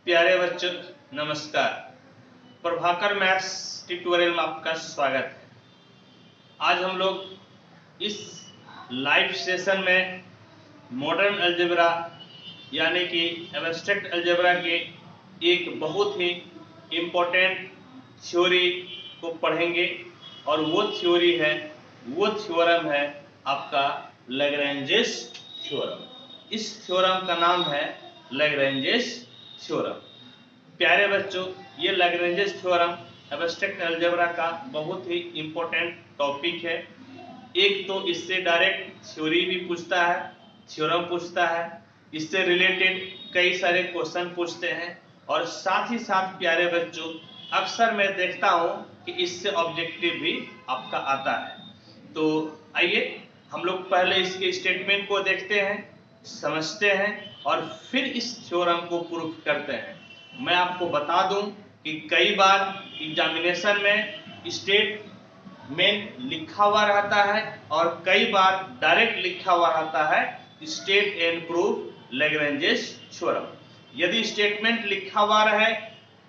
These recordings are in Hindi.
प्यारे बच्चों नमस्कार। प्रभाकर मैथ्स ट्यूटोरियल में आपका स्वागत है। आज हम लोग इस लाइव सेशन में मॉडर्न अलजेब्रा यानी कि एब्स्ट्रैक्ट अलजेब्रा के एक बहुत ही इम्पोर्टेंट थ्योरी को पढ़ेंगे और वो थ्योरम है आपका लैग्रेंजेस थ्योरम। इस थ्योरम का नाम है लैग्रेंजेस थ्योरम। प्यारे बच्चों, ये लैग्रेंजेस थ्योरम एब्स्ट्रैक्ट अलजेब्रा का बहुत ही इम्पोर्टेंट टॉपिक है। एक तो इससे डायरेक्ट थ्योरी भी पूछता है, थ्योरम पूछता है, इससे रिलेटेड कई सारे क्वेश्चन पूछते हैं और साथ ही साथ प्यारे बच्चों अक्सर मैं देखता हूँ कि इससे ऑब्जेक्टिव भी आपका आता है। तो आइए हम लोग पहले इसके स्टेटमेंट को देखते हैं, समझते हैं और फिर इस थ्योरम को प्रूफ करते हैं। मैं आपको बता दूं कि कई बार एग्जामिनेशन में स्टेटमेंट लिखा हुआ रहता है और कई बार डायरेक्ट लिखा हुआ रहता है state and proof Lagrange's theorem. यदि स्टेटमेंट लिखा हुआ रहे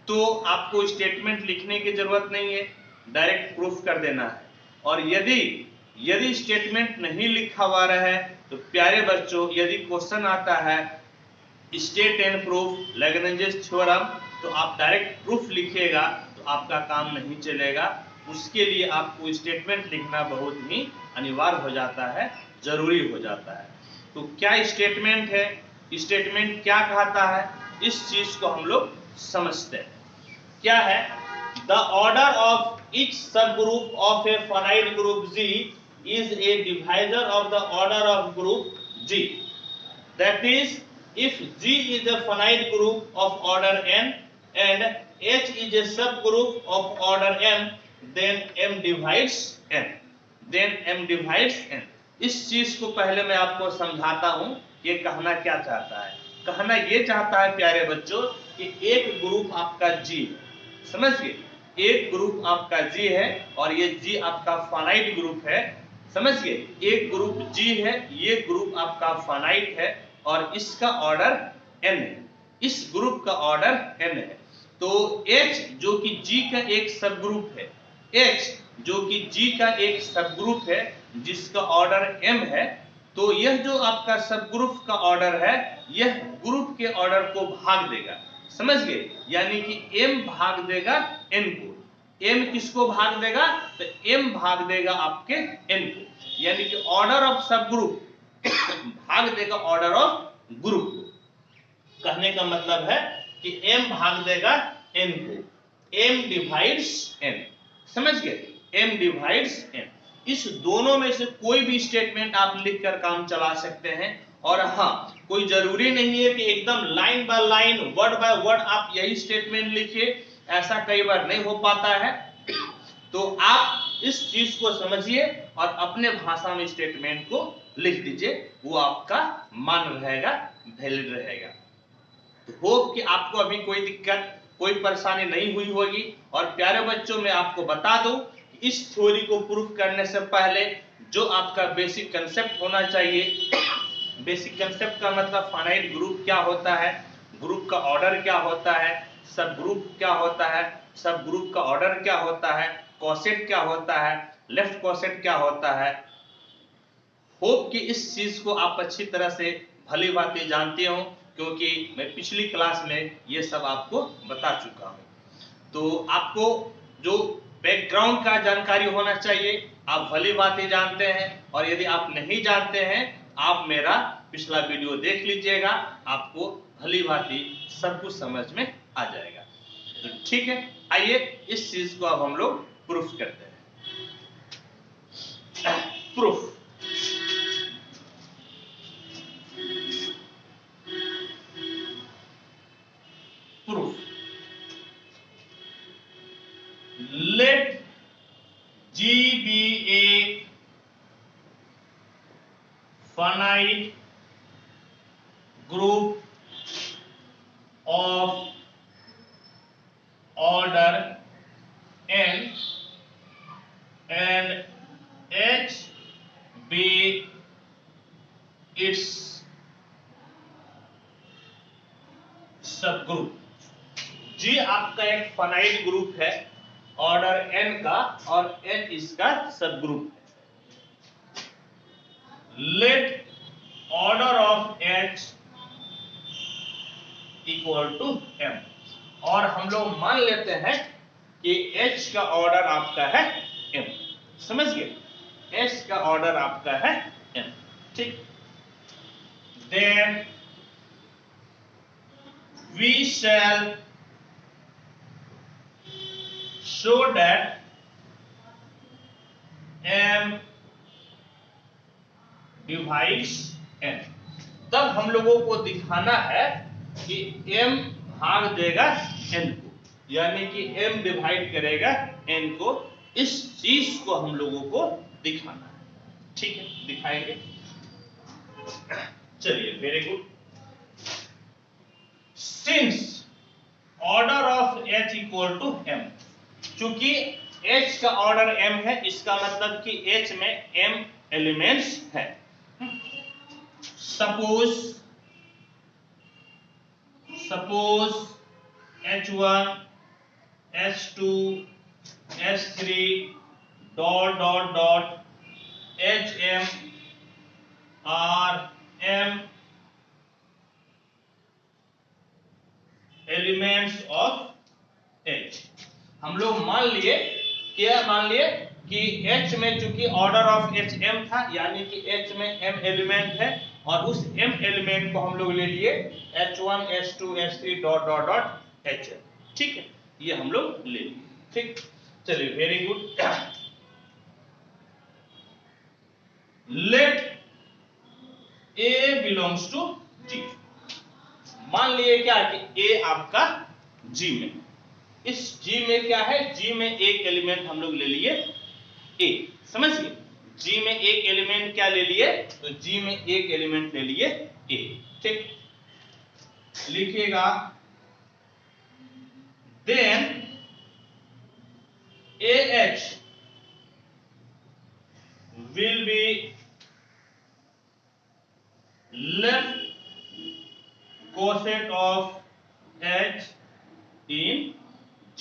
तो आपको स्टेटमेंट लिखने की जरूरत नहीं है, डायरेक्ट प्रूफ कर देना है। और यदि स्टेटमेंट नहीं लिखा हुआ रहे तो प्यारे बच्चों यदि क्वेश्चन आता है state and proof Lagrange's theorem तो आप डायरेक्ट प्रूफ लिखिएगा तो आपका काम नहीं चलेगा। उसके लिए आपको स्टेटमेंट लिखना बहुत ही अनिवार्य हो जाता है, जरूरी हो जाता है। तो क्या स्टेटमेंट है, स्टेटमेंट क्या कहता है, इस चीज को हम लोग समझते हैं। क्या है? The order of each subgroup of a finite group G is a divisor of the order of group G. That is, if G is a finite group of order n and H is a subgroup of order m, then m divides n. इस चीज को पहले मैं आपको समझाता हूं। ये कहना क्या चाहता है? कहना ये चाहता है प्यारे बच्चों कि एक ग्रुप आपका G है, समझ गए? एक ग्रुप आपका G है और ये G आपका फाइनाइट ग्रुप है, समझ गए? एक ग्रुप G है, ये ग्रुप आपका फाइनाइट है और इसका ऑर्डर n है, इस ग्रुप का ऑर्डर n है। तो H जो कि G का एक सब ग्रुप है, H जो कि G का एक सब ग्रुप है जिसका ऑर्डर m है, तो यह जो आपका सब ग्रुप का ऑर्डर है यह ग्रुप के ऑर्डर को भाग देगा, समझ गए? यानी कि m भाग देगा n को। m किसको भाग देगा? तो m भाग देगा आपके n को, यानी कि ऑर्डर ऑफ सब ग्रुप भाग देगा ऑर्डर ऑफ ग्रुप को। कहने का मतलब है कि m भाग देगा n को, m डिवाइड्स n, समझ गए? m divides n। इस दोनों में से कोई भी स्टेटमेंट आप लिखकर काम चला सकते हैं। और हाँ, कोई जरूरी नहीं है कि एकदम line by line word by word आप यही स्टेटमेंट लिखिए, ऐसा कई बार नहीं हो पाता है। तो आप इस चीज को समझिए और अपने भाषा में स्टेटमेंट को लिख दीजिए, वो आपका मान रहेगा, वैलिड रहेगा। तो होप कि आपको अभी कोई दिक्कत, कोई परेशानी नहीं हुई होगी। और प्यारे बच्चों मैं आपको बता दूं कि इस थ्योरी को प्रूफ करने से पहले जो आपका बेसिक कंसेप्ट होना चाहिए, बेसिक कंसेप्ट का मतलब फाइनाइट ग्रुप क्या होता है, ग्रुप का ऑर्डर क्या होता है, सब ग्रुप क्या होता है, सब ग्रुप का ऑर्डर क्या होता है, कॉसेट क्या होता है, लेफ्ट कॉसेट क्या होता है। होप कि इस चीज को आप अच्छी तरह से भली भांति जानते हो, क्योंकि मैं पिछली क्लास में ये सब आपको बता चुका हूं। तो आपको जो बैकग्राउंड का जानकारी होना चाहिए आप भली भांति जानते हैं, और यदि आप नहीं जानते हैं आप मेरा पिछला वीडियो देख लीजिएगा, आपको भली भांति सब कुछ समझ में आ जाएगा। तो ठीक है, आइए इस चीज को अब हम लोग प्रूफ करते हैं। Proof let G be a finite group of order n and H be its subgroup। Divide group है ऑर्डर n का और n इसका सब ग्रुप है। Let order of h equal to m, और हम लोग मान लेते हैं कि h का ऑर्डर आपका है m। समझ गए, h का ऑर्डर आपका है m। ठीक, then we shall show that m divides n। तब हम लोगों को दिखाना है कि m भाग देगा n को, यानी कि m डिवाइड करेगा n को। इस चीज को हम लोगों को दिखाना है। ठीक है, दिखाएंगे। चलिए, very good. Since order of h equal to m, चूंकि h का ऑर्डर m है, इसका मतलब कि h में m एलिमेंट्स है। Suppose h1 h2 h3 dot dot dot hm are m elements of h। हम लोग मान लिए, क्या मान लिए कि h में चूंकि ऑर्डर ऑफ h m था, यानी कि h में m एलिमेंट है, और उस m एलिमेंट को हम लोग ले लिए h1 h2 h3 dot dot dot h। ठीक है, ये हम लोग ले लिए। ठीक, चलिए, very good. Let a belongs to g। मान लिए क्या कि a आपका g में, इस g में क्या है, g में एक एलिमेंट हम लोग ले लिए a। समझिए, g में एक एलिमेंट क्या ले लिए, तो g में एक एलिमेंट ले लिए a। ठीक, लिखिएगा then ah will be left quotient of h in g।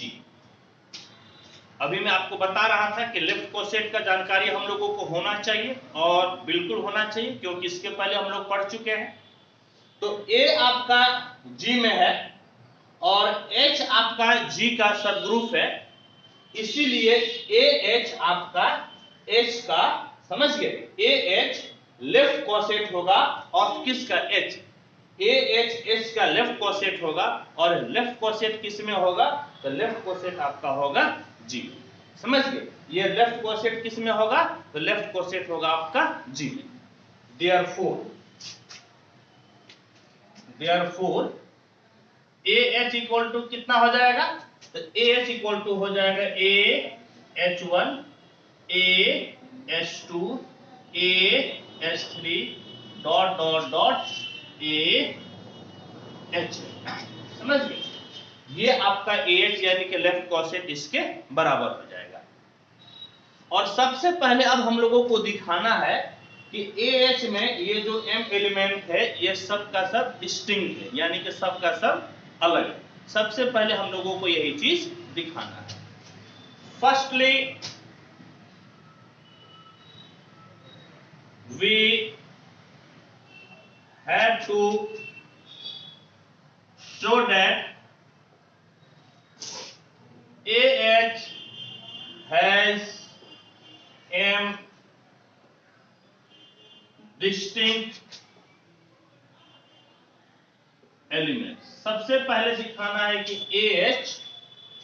अभी मैं आपको बता रहा था कि लेफ्ट कोसेट का जानकारी हम लोगों को होना चाहिए, और बिल्कुल होना चाहिए, क्योंकि इसके पहले हम लोग पढ़ चुके हैं। तो a आपका g में है और h आपका g का सब ग्रुप है, इसीलिए ah आपका h का, समझ गए, ah लेफ्ट कोसेट होगा ऑफ किसका, h। ah h का लेफ्ट कोसेट होगा, और लेफ्ट कोसेट किस में होगा, तो लेफ्ट कोसेट आपका होगा g। समझ गए, ये लेफ्ट कोसेट किस में होगा, तो लेफ्ट कोसेट होगा आपका g में। देयरफॉर ah इक्वल टू कितना हो जाएगा, तो ah इक्वल टू हो जाएगा a h1 a h2 a h3 dot dot dot a h। समझ गए, ये आपका ah यानी कि लेफ्ट कोसेट इसके बराबर हो जाएगा। और सबसे पहले अब हम लोगों को दिखाना है कि ah में ये जो m एलिमेंट है, ये सब का सब डिस्टिंक्ट है, यानी कि सब का सब अलग है। सबसे पहले हम लोगों को यही चीज दिखाना है। Firstly we have to show that ah has m distinct element. सबसे पहले दिखाना है कि ah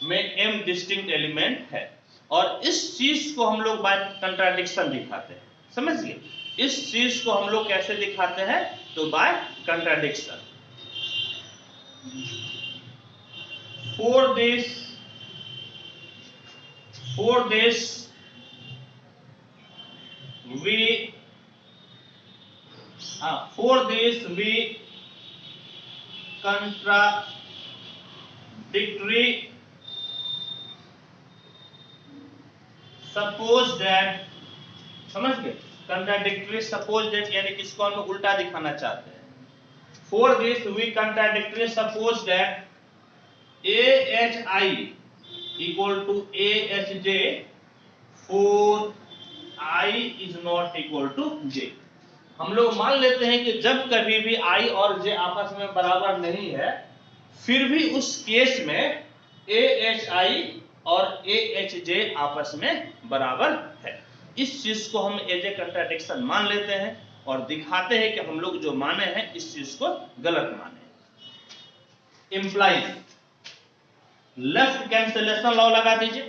में m डिस्टिंक्ट एलिमेंट है, और इस चीज को हम लोग बाय कंट्राडिक्शन दिखाते हैं। समझिए, इस चीज को हम लोग कैसे दिखाते हैं, तो by contradiction. For this we contradictory suppose that, समझ गए, contradictory suppose that यानी किसको हम लोग उल्टा दिखाना चाहते हैं। For this we contradictory suppose that ahi equal to AHJ for I is not equal to J। हम लोग मान लेते हैं कि जब कभी भी I और J आपस में बराबर नहीं है, फिर भी उस केस में AHI और AHJ आपस में बराबर है। इस चीज को हम एज ए कंट्राडिक्शन मान लेते हैं और दिखाते हैं कि हम लोग जो माने हैं इस चीज को गलत माने। इंप्लाइज लेफ्ट कैंसिलेशन लॉ लगा दीजिए।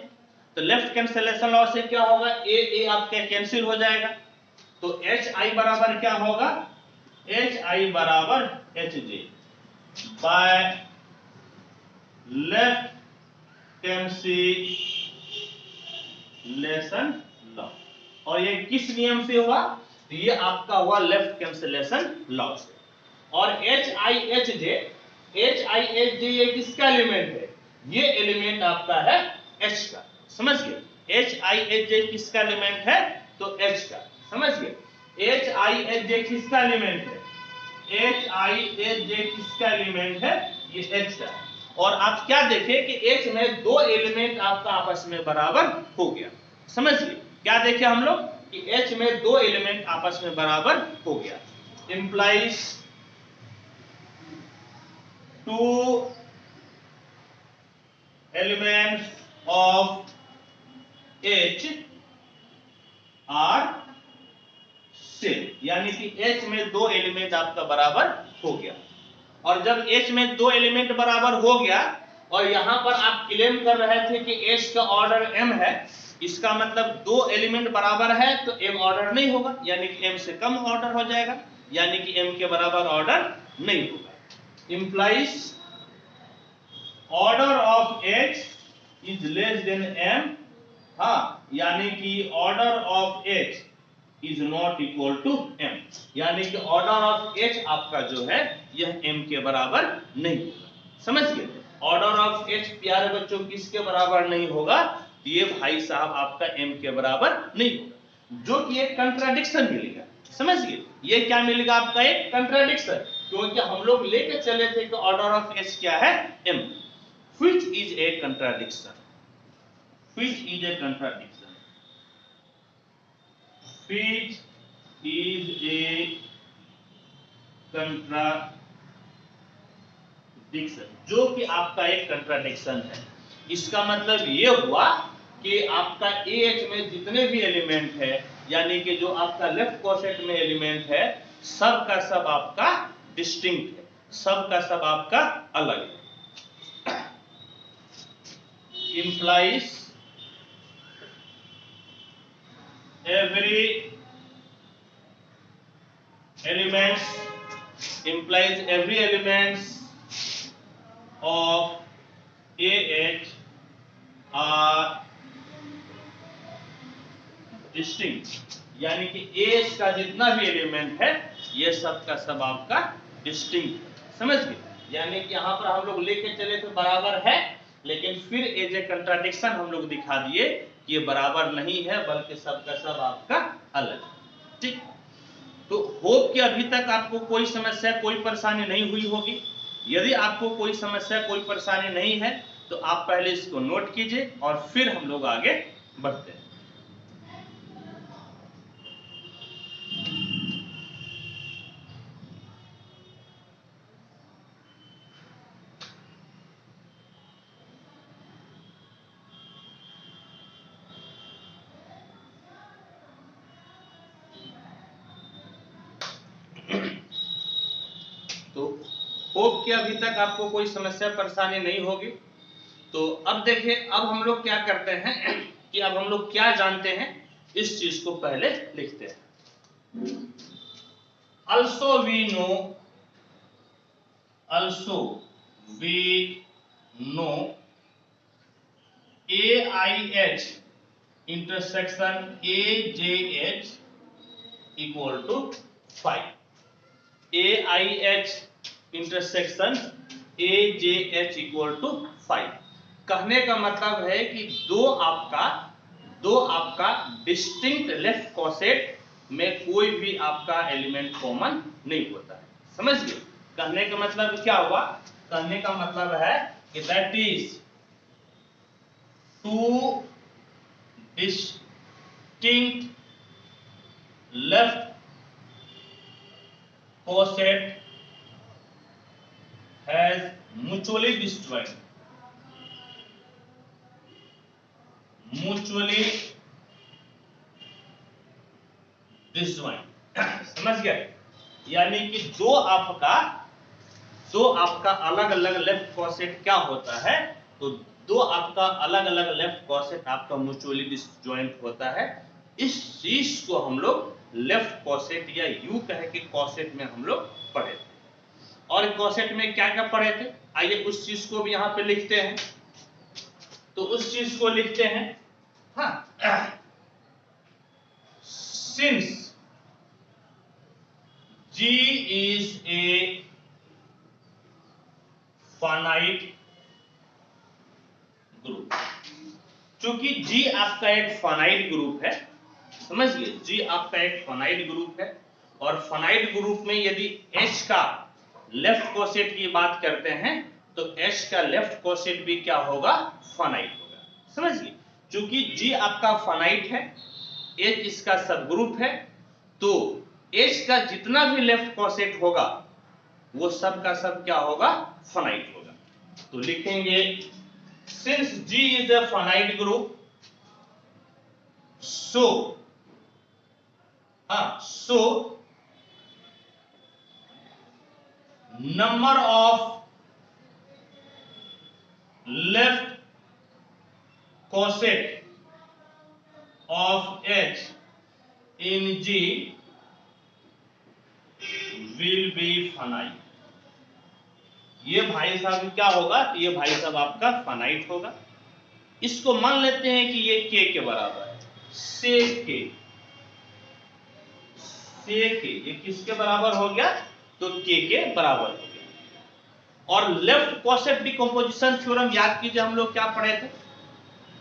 तो लेफ्ट कैंसिलेशन लॉ से क्या होगा, ए आपके कैंसिल हो जाएगा, तो HI बराबर क्या होगा, HI बराबर HJ by left cancellation law. और ये किस नियम से हुआ, तो ये आपका हुआ लेफ्ट कैंसिलेशन लॉ से। और HIHJ ये किसका एलिमेंट है, ये एलिमेंट आपका है H का, समझ गए। HIHJ किसका एलिमेंट है, तो H का, समझ गए। HIHJ किसका एलिमेंट है, HIHJ किसका एलिमेंट है, ये H का। और आप क्या देखें कि H में दो एलिमेंट आपका आपस में बराबर हो गया, समझ गए। क्या देखे हम लोग कि H में दो एलिमेंट आपस में बराबर हो गया। Implies two elements of H are same, यानी कि H में दो एलिमेंट आपका बराबर हो गया। और जब H में दो एलिमेंट बराबर हो गया और यहां पर आप क्लेम कर रहे थे कि H का ऑर्डर M है, इसका मतलब दो एलिमेंट बराबर है तो M ऑर्डर नहीं होगा, यानी कि M से कम ऑर्डर हो जाएगा, यानी कि M के बराबर ऑर्डर नहीं होगा। Implies order of H is less than M, हाँ, यानी कि order of H is not equal to M, यानी कि ऑर्डर ऑफ H आपका जो है यह M के बराबर नहीं होगा, समझ गए। ऑर्डर ऑफ H प्यारे बच्चों किसके बराबर नहीं होगा, ये भाई साहब आपका M के बराबर नहीं होगा, जो कि एक कंट्राडिक्शन मिलेगा, समझ गए। ये क्या मिलेगा आपका, एक कंट्राडिक्शन, क्योंकि हम लोग लेके चले थे कि ऑर्डर ऑफ H क्या है, M, which is a contradiction, which is a contradiction, which is a contradiction, जो कि आपका एक कंट्राडिक्शन है। इसका मतलब ये हुआ कि आपका AH में जितने भी एलिमेंट है, यानी कि जो आपका लेफ्ट कोसेट में एलिमेंट है, सब का सब आपका डिस्टिंक्ट है, सब का सब आपका अलग है। Implies every elements of AH are distinct, यानी कि AH का जितना भी एलिमेंट है ये सब का सब आपका डिस्टिंक्ट, समझ गए। यानी कि यहाँ पर हम लोग लेके चले तो बराबर है, लेकिन फिर एज ए कंट्राडिक्शन हम लोग दिखा दिए कि ये बराबर नहीं है, बल्कि सब का सब आपका अलग, ठीक। तो होप कि अभी तक आपको कोई समस्या कोई परेशानी नहीं हुई होगी। यदि आपको कोई समस्या कोई परेशानी नहीं है तो आप पहले इसको नोट कीजिए और फिर हम लोग आगे बढ़ते हैं। तो होप कि अभी तक आपको कोई समस्या परेशानी नहीं होगी। तो अब देखिए, अब हम लोग क्या करते हैं कि अब हम लोग क्या जानते हैं इस चीज को पहले लिखते हैं। also we know AIH intersection AJH equal to 5, AIH intersection AJH equal to 5। कहने का मतलब है कि दो आपका डिस्टिंक्ट लेफ्ट कोसेट में कोई भी आपका एलिमेंट कॉमन नहीं होता है, समझ गए। कहने का मतलब क्या हुआ, कहने का मतलब है कि that is two distinct left coset has mutually disjoint. Mutually disjoint. समझ गए? यानी कि दो आपका अलग अलग लेफ्ट कॉसेट क्या होता है, तो दो आपका अलग अलग लेफ्ट कॉसेट आपका म्यूचुअली डिसजॉइंट होता है। इस चीज को हम लोग लेफ्ट कॉसेट या यू कह के कॉसेट में हम लोग पढ़े थे। और कॉसेट में क्या क्या पढ़े थे, आइए उस चीज को भी यहां पे लिखते हैं। तो उस चीज को लिखते हैं, हाँ, since G is a finite group. चूंकि G आपका एक फाइनाइट ग्रुप है, समझिए G आपका एक फाइनाइट ग्रुप है, और फाइनाइट ग्रुप में यदि H का लेफ्ट कोसेट की बात करते हैं तो H का लेफ्ट कोसेट भी क्या होगा, फाइनाइट होगा। समझिए चूंकि G आपका फाइनाइट है, H इसका सब ग्रुप है, तो H का जितना भी लेफ्ट कोसेट होगा वो सब का सब क्या होगा, फाइनाइट होगा। तो लिखेंगे since G is a finite group, so number of left coset of H in G will be finite। ये भाई साहब क्या होगा, ये भाई साहब आपका फाइनाइट होगा। इसको मान लेते हैं कि ये k के बराबर है, से के ये किसके बराबर हो गया, तो k के बराबर हो गया। और लेफ्ट कॉसेट डिकम्पोजिशन थ्योरम याद कीजिए, हम लोग क्या पढ़े थे,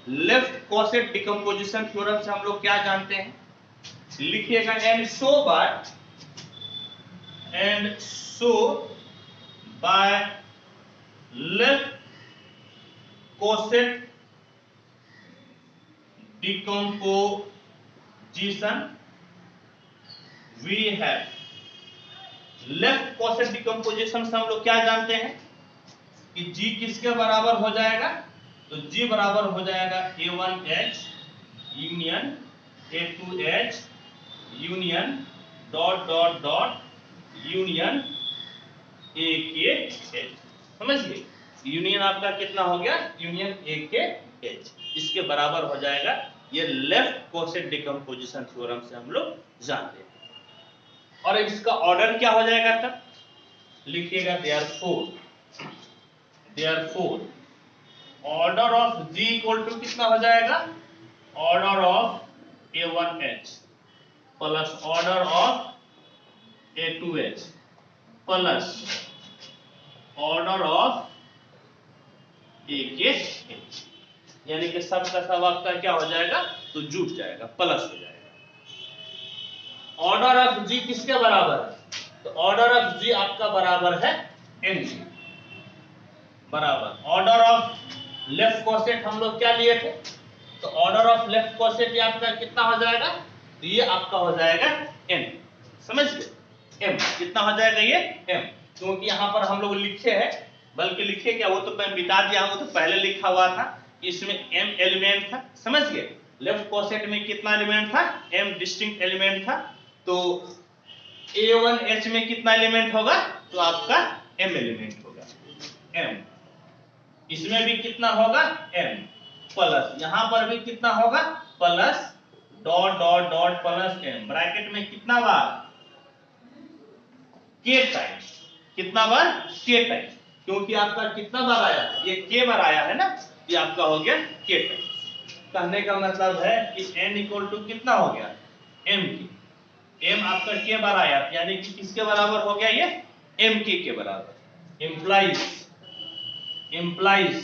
लेफ्ट कॉसेट डिकम्पोजिशन थ्योरम से हम लोग क्या जानते हैं, लिखिएगा and so by left coset decomposition we have. Left coset decomposition से हम लोग क्या जानते हैं कि G किसके बराबर हो जाएगा, तो G बराबर हो जाएगा A1H union A2H union dot dot dot union AKH। समझिए यूनियन आपका कितना हो गया, यूनियन AKH, इसके बराबर हो जाएगा। ये लेफ्ट कोसेट डिकम्पोजिशन थ्योरम से हम लोग जानते हैं। और इसका ऑर्डर क्या हो जाएगा, तब लिखिएगा therefore order of G equal to कितना हो जाएगा, order of A1H plus order of A2H plus order of AKH, यानी कि सब का सब आपका क्या हो जाएगा, तो जुट जाएगा, प्लस हो जाएगा। ऑर्डर ऑफ G किसके बराबर है, तो ऑर्डर ऑफ G आपका बराबर है Mg बराबर ऑर्डर ऑफ लेफ्ट कोसेट हम लोग क्या लिए थे, तो ऑर्डर ऑफ लेफ्ट कोसेट ये आपका कितना हो जाएगा, तो ये आपका हो जाएगा M। समझ गए, M कितना हो जाएगा, ये M, क्योंकि यहां पर हम लोग लिखे हैं, बल्कि लिखे क्या, वो तो मैं मिटा दिया, वो तो पहले लिखा हुआ था, इसमें M एलिमेंट था। समझ गए, लेफ्ट कोसेट में कितना एलिमेंट था, M डिस्टिंक्ट एलिमेंट था, तो A1H में कितना एलिमेंट होगा, तो आपका M एलिमेंट होगा, M, इसमें भी कितना होगा M, प्लस यहां पर भी कितना होगा, plus dot dot dot plus M, bracket में कितना बार, K टाइम्स, कितना बार, K टाइम्स, क्योंकि आपका कितना बार आया, ये K बार आया है ना, ये आपका हो गया K टाइम्स। कहने का मतलब है कि N इक्वल टू कितना हो गया, M की, M आपका K बार आया, यानी कि किसके बराबर हो गया, ये MK के बराबर, implies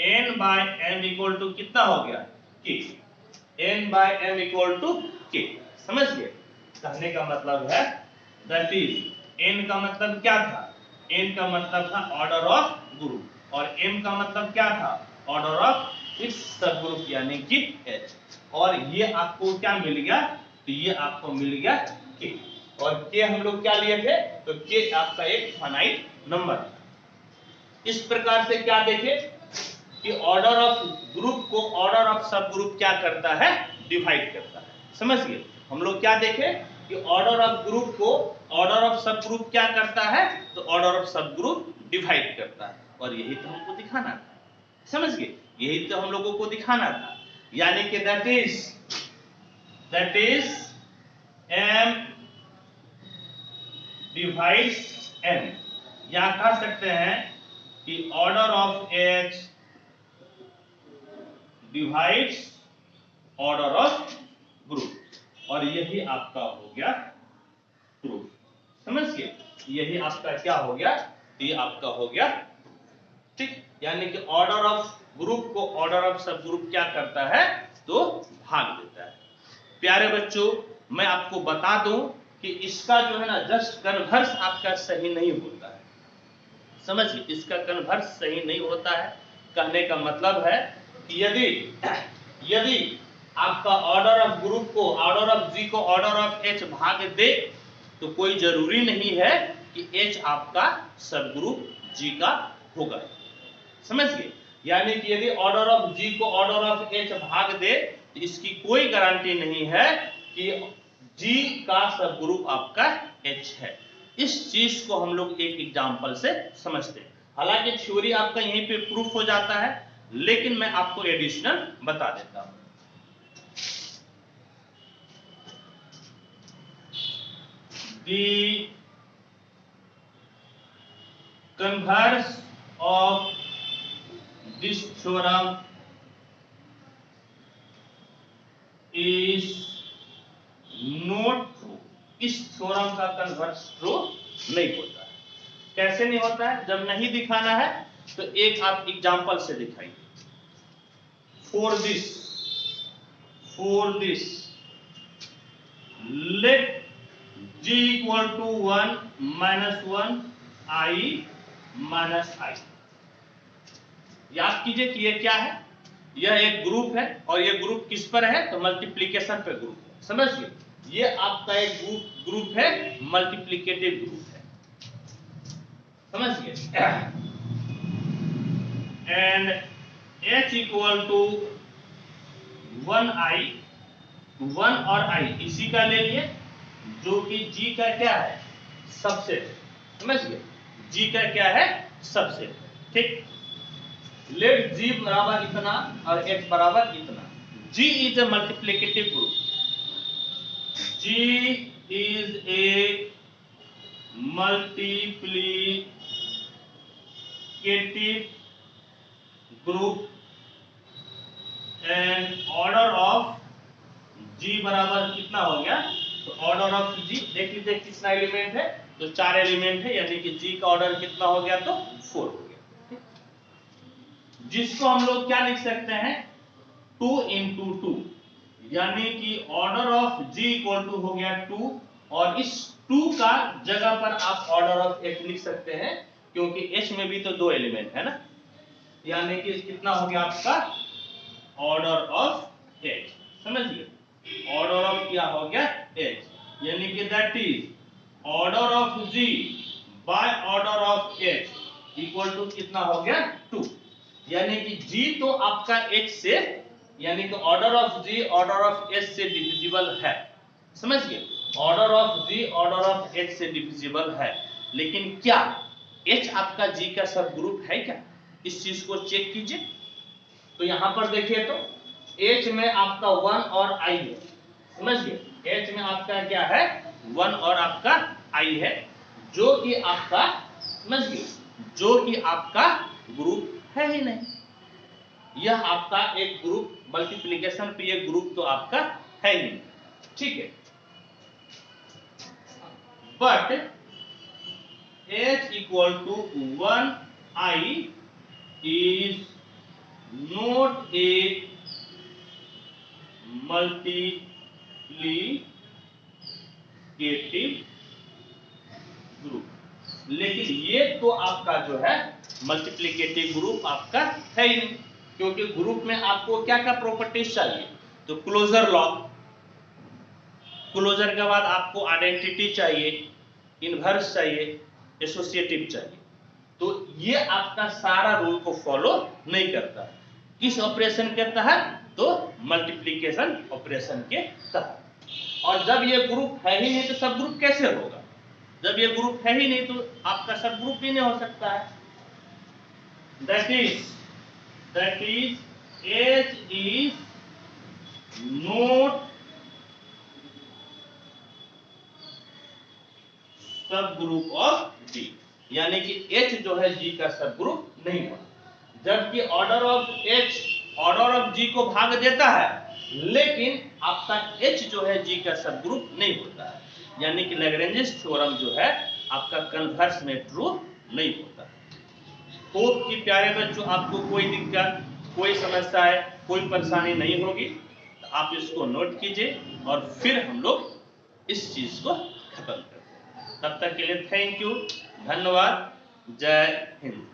N by M equal to कितना हो गया, K, N by M equal to K। समझ गए, कहने का मतलब है दैट इज N का मतलब क्या था, N का मतलब था ऑर्डर ऑफ ग्रुप, और M का मतलब क्या था, ऑर्डर ऑफ इट्स सब ग्रुप यानी कि H। और ये आपको क्या मिल गया, तो ये आपको मिल गया K। और K हम लोग क्या लिए थे, तो K आपका एक फाइनाइट नंबर था। इस प्रकार से क्या देखे कि ऑर्डर ऑफ ग्रुप को ऑर्डर ऑफ सब ग्रुप क्या करता है, डिवाइड करता है। समझिए हम लोग क्या देखे कि ऑर्डर ऑफ ग्रुप को ऑर्डर ऑफ सब ग्रुप क्या करता है, तो ऑर्डर ऑफ सब ग्रुप डिवाइड करता है। और यही तो हमको दिखाना था, समझ गए, यही तो हम लोगों को दिखाना था। यानी कि that is M divides N, या कह सकते हैं कि order of H divides order of group. और यही आपका हो गया प्रूफ। समझ गए, यही आपका क्या हो गया, ये आपका हो गया ठीक। यानी कि ऑर्डर ऑफ ग्रुप को ऑर्डर ऑफ सब ग्रुप क्या करता है, तो भाग देता है। प्यारे बच्चों मैं आपको बता दूं कि इसका जो है ना जस्ट कन्वर्स आपका सही नहीं होता है। समझिए इसका कन्वर्स सही नहीं होता है। कहने का मतलब है कि यदि आपका ऑर्डर ऑफ ग्रुप को ऑर्डर ऑफ जी को ऑर्डर ऑफ एच भाग दे, तो कोई जरूरी नहीं है कि एच आपका सब ग्रुप जी का होगा। समझिए, यानी कि यदि ऑर्डर ऑफ जी को ऑर्डर ऑफ एच भाग दे तो इसकी कोई गारंटी नहीं है कि जी का सब ग्रुप आपका एच है। इस चीज को हम लोग एक एग्जांपल से समझते हैं। हालांकि थ्योरी आपका यहीं पे प्रूफ हो जाता है, लेकिन मैं आपको एडिशनल बता देता हूं। The converse of this theorem is not true। इस थ्योरम का कन्वर्स ट्रू नहीं होता है। कैसे नहीं होता है, जब नहीं दिखाना है तो एक आप एग्जांपल से दिखाइए। For this let G equal to 1 minus 1 I minus I। याद कीजिए कि ये क्या है, यह एक ग्रुप है और ये ग्रुप किस पर है, तो मल्टीप्लिकेशन पे ग्रुप है। समझिए ये आपका एक ग्रुप है, मल्टीप्लिकेटिव ग्रुप है। समझिए and H equal to 1I, 1 और I इसी का ले लिए जो कि G का क्या है, सबसेट। समझिए G का क्या है, सबसेट। ठीक, लेट G बराबर इतना और H बराबर इतना। G is a multiplicative group. G is a multiplicative group and order of G बराबर कितना हो गया, तो ऑर्डर ऑफ G देख लीजिए कितना एलिमेंट है, तो 4 एलिमेंट है, यानी कि G का ऑर्डर कितना हो गया, तो 4 हो गया। जिसको हम लोग क्या लिख सकते हैं, 2 into 2, यानी कि order of G equal to हो गया 2, और इस 2 का जगह पर आप ऑर्डर ऑफ H लिख सकते हैं, क्योंकि H में भी तो 2 एलिमेंट है ना, यानी कि कितना हो गया आपका ऑर्डर ऑफ H। समझिए ऑर्डर ऑफ क्या हो गया, H, यानी कि that is order of G by order of H equal to कितना हो गया 2। यानी कि G तो आपका H से, यानी कि order of G order of H से डिविजिबल है। समझिए order of G order of H से डिविजिबल है, लेकिन क्या H आपका G का सब ग्रुप है क्या, इस चीज को चेक कीजिए। तो यहां पर देखिए तो H में आपका 1 और I है। समझिए H में आपका क्या है, 1 और आपका I है, जो कि आपका, समझिए जो कि आपका ग्रुप है ही नहीं। यह आपका एक ग्रुप मल्टीप्लिकेशन पे ये ग्रुप तो आपका है ही नहीं। ठीक है, but H equal to 1I is not a multiplicative group. लेकिन ये तो आपका जो है मल्टीप्लिकेटिव ग्रुप आपका है ही नहीं। क्योंकि ग्रुप में आपको क्या क्या प्रॉपर्टीज चाहिए, तो क्लोजर लॉ, क्लोजर के बाद आपको आइडेंटिटी चाहिए, इनवर्स चाहिए, एसोसिएटिव चाहिए। तो ये आपका सारा रूल को फॉलो नहीं करता है। किस ऑपरेशन के तहत, तो मल्टीप्लिकेशन ऑपरेशन के तहत। और जब ये ग्रुप है ही नहीं तो सब ग्रुप कैसे होगा, जब ये ग्रुप है ही नहीं तो आपका सब ग्रुप भी नहीं हो सकता है। That is H is not सब ग्रुप ऑफ G, यानी कि H जो है G का सब ग्रुप नहीं हुआ। जबकि order of H order of G को भाग देता है, लेकिन आपका H जो है G का सब ग्रुप नहीं होता है, यानी कि लैग्रेंज थ्योरम जो है आपका कन्वर्स में ट्रू नहीं होता। होप कि प्यारे बच्चों आपको कोई दिक्कत, कोई समस्या है, कोई परेशानी नहीं होगी। तो आप इसको नोट कीजिए और फिर हम लोग इस चीज को खत्म करते हैं। तब तक के लिए थैंक यू, धन्यवाद, जय हिंद।